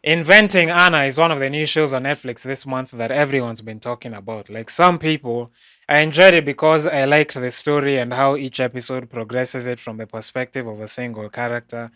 Inventing Anna is one of the new shows on Netflix this month that everyone's been talking about. Like some people, I enjoyed it because I liked the story and how each episode progresses it from the perspective of a single character.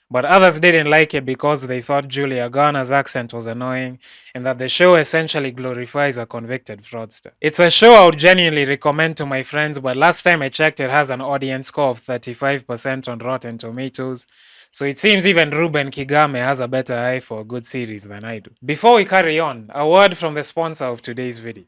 But others didn't like it because they thought Julia Garner's accent was annoying and that the show essentially glorifies a convicted fraudster. It's a show I would genuinely recommend to my friends, but last time I checked, it has an audience score of 35% on Rotten Tomatoes. So it seems even Ruben Kigame has a better eye for a good series than I do. Before we carry on, a word from the sponsor of today's video.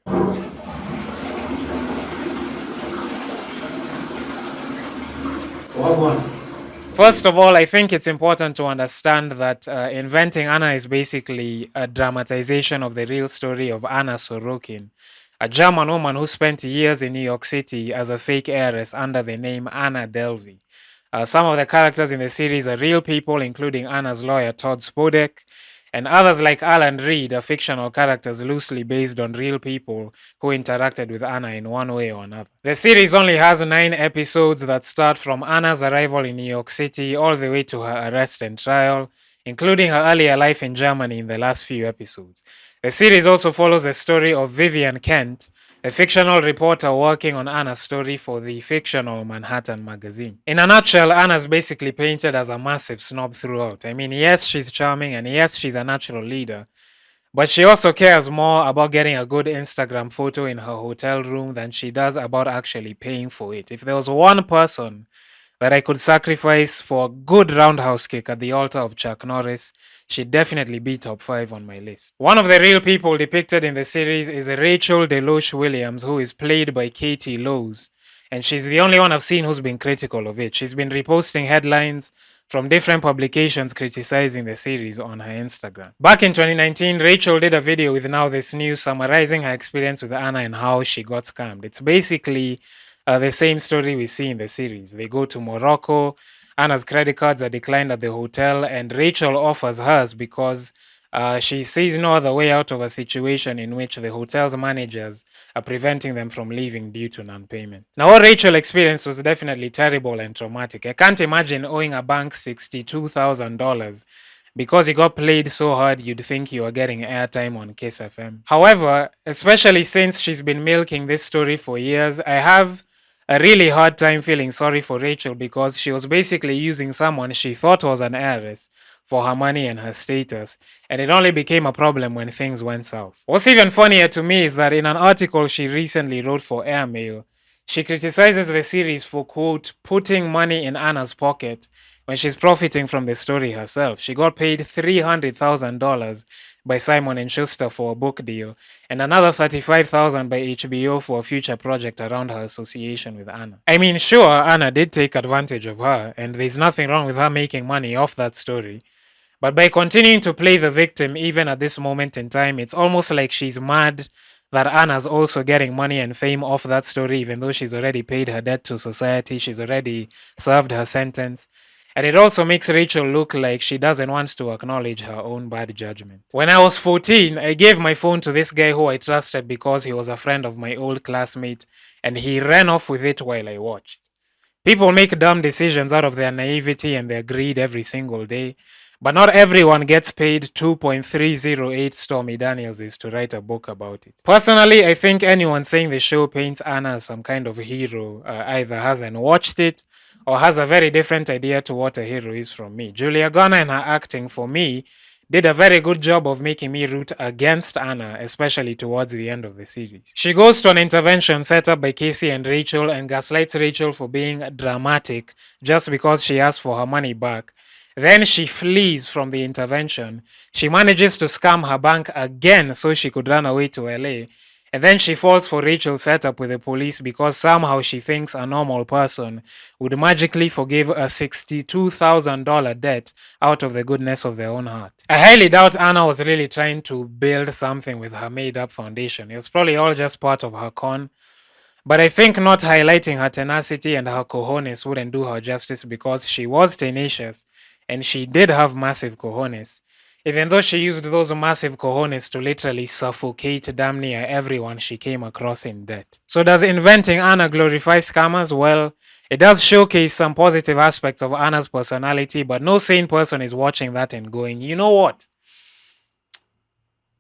First of all, I think it's important to understand that Inventing Anna is basically a dramatization of the real story of Anna Sorokin, a German woman who spent years in New York City as a fake heiress under the name Anna Delvey. Some of the characters in the series are real people, including Anna's lawyer Todd Spodek, and others like Alan Reed are fictional characters loosely based on real people who interacted with Anna in one way or another. The series only has 9 episodes that start from Anna's arrival in New York City all the way to her arrest and trial, including her earlier life in Germany in the last few episodes. The series also follows the story of Vivian Kent, a fictional reporter working on Anna's story for the fictional Manhattan magazine. In a nutshell, Anna's basically painted as a massive snob throughout. I mean, yes, she's charming, and yes, she's a natural leader, but she also cares more about getting a good Instagram photo in her hotel room than she does about actually paying for it. If there was one person that I could sacrifice for a good roundhouse kick at the altar of Chuck Norris, she'd definitely be top 5 on my list. One of the real people depicted in the series is Rachel DeLoache Williams, who is played by Katie Lowes, and she's the only one I've seen who's been critical of it. She's been reposting headlines from different publications criticizing the series on her Instagram. Back in 2019, Rachel did a video with Now This News summarizing her experience with Anna and how she got scammed. It's basically the same story we see in the series. They go to Morocco, Anna's credit cards are declined at the hotel, and Rachel offers hers because she sees no other way out of a situation in which the hotel's managers are preventing them from leaving due to non-payment. Now, what Rachel experienced was definitely terrible and traumatic. I can't imagine owing a bank $62,000 because you got played so hard you'd think you were getting airtime on Kiss FM. However, especially since she's been milking this story for years, I have a really hard time feeling sorry for Rachel because she was basically using someone she thought was an heiress for her money and her status, and it only became a problem when things went south. What's even funnier to me is that in an article she recently wrote for Airmail, she criticizes the series for, quote, putting money in Anna's pocket when she's profiting from the story herself. She got paid $300,000 by Simon & Schuster for a book deal, and another $35,000 by HBO for a future project around her association with Anna. I mean, sure, Anna did take advantage of her, and there's nothing wrong with her making money off that story. But by continuing to play the victim even at this moment in time, it's almost like she's mad that Anna's also getting money and fame off that story, even though she's already paid her debt to society, she's already served her sentence. And it also makes Rachel look like she doesn't want to acknowledge her own bad judgment. When I was 14, I gave my phone to this guy who I trusted because he was a friend of my old classmate, and he ran off with it while I watched. People make dumb decisions out of their naivety and their greed every single day, but not everyone gets paid 2.308 Stormy Daniels to write a book about it. Personally, I think anyone saying the show paints Anna as some kind of hero either hasn't watched it or has a very different idea to what a hero is from me. Julia Garner and her acting, for me, did a very good job of making me root against Anna, especially towards the end of the series. She goes to an intervention set up by Casey and Rachel and gaslights Rachel for being dramatic just because she asked for her money back. Then she flees from the intervention. She manages to scam her bank again so she could run away to LA. And then she falls for Rachel's setup with the police because somehow she thinks a normal person would magically forgive a $62,000 debt out of the goodness of their own heart. I highly doubt Anna was really trying to build something with her made-up foundation. It was probably all just part of her con. But I think not highlighting her tenacity and her cojones wouldn't do her justice because she was tenacious and she did have massive cojones. Even though she used those massive cojones to literally suffocate damn near everyone she came across in debt. So does Inventing Anna glorify scammers? Well, it does showcase some positive aspects of Anna's personality, but no sane person is watching that and going, you know what?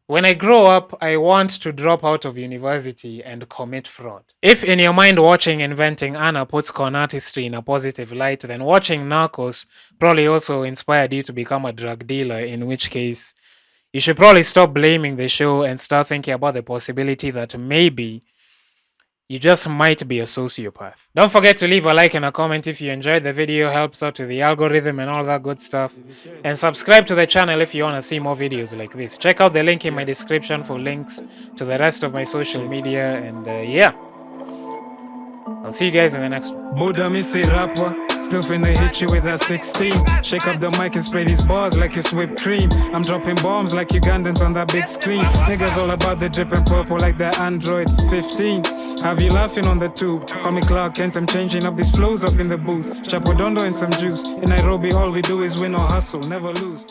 When I grow up, I want to drop out of university and commit fraud. If in your mind watching Inventing Anna puts con artistry in a positive light, then watching Narcos probably also inspired you to become a drug dealer, in which case you should probably stop blaming the show and start thinking about the possibility that maybe you just might be a sociopath. Don't forget to leave a like and a comment if you enjoyed the video, helps out with the algorithm and all that good stuff. And subscribe to the channel if you want to see more videos like this. Check out the link in my description for links to the rest of my social media. And yeah, I'll see you guys in the next one. Buddha me say rapper, still finna hit you with a 16. Shake up the mic and spray these bars like it's whipped cream. I'm dropping bombs like Ugandans on that big screen. Niggas all about the dripping purple like the Android 15. Have you laughing on the tube? Call me Clark Kent, I'm changing up these flows up in the booth. Chapodondo and some juice. In Nairobi all we do is win or hustle, never lose.